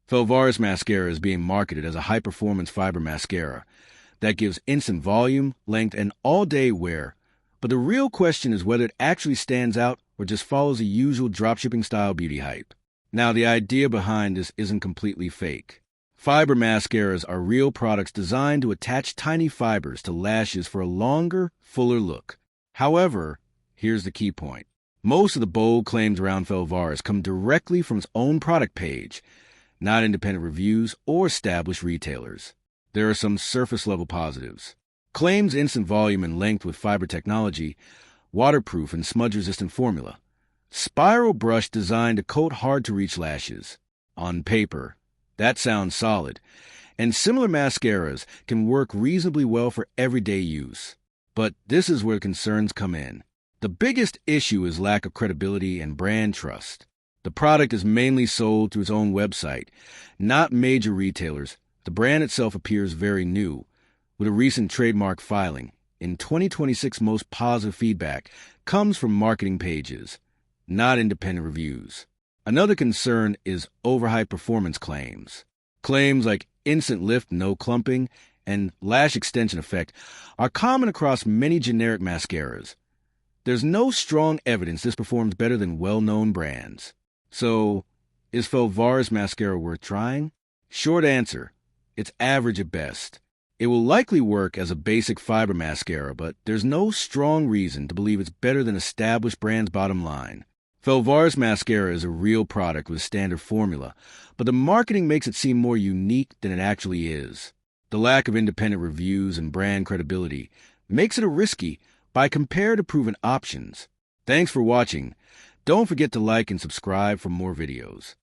Felvaris Mascara is being marketed as a high-performance fiber mascara that gives instant volume, length, and all-day wear. But the real question is whether it actually stands out or just follows the usual dropshipping style beauty hype. Now, the idea behind this isn't completely fake. Fiber mascaras are real products designed to attach tiny fibers to lashes for a longer, fuller look. However, here's the key point. Most of the bold claims around Felvaris come directly from its own product page, not independent reviews or established retailers. There are some surface-level positives. Claims instant volume and length with fiber technology, waterproof and smudge-resistant formula. Spiral brush designed to coat hard-to-reach lashes. On paper, that sounds solid, and similar mascaras can work reasonably well for everyday use. But this is where concerns come in. The biggest issue is lack of credibility and brand trust. The product is mainly sold through its own website, not major retailers. The brand itself appears very new, with a recent trademark filing. In 2026, most positive feedback comes from marketing pages, not independent reviews. Another concern is overhyped performance claims. Claims like instant lift, no clumping, and lash extension effect are common across many generic mascaras. There's no strong evidence this performs better than well-known brands. So, is Felvaris Mascara worth trying? Short answer, it's average at best. It will likely work as a basic fiber mascara, but there's no strong reason to believe it's better than established brands' bottom line. Felvaris Mascara is a real product with a standard formula, but the marketing makes it seem more unique than it actually is. The lack of independent reviews and brand credibility makes it risky by compared to proven options. Thanks for watching. Don't forget to like and subscribe for more videos.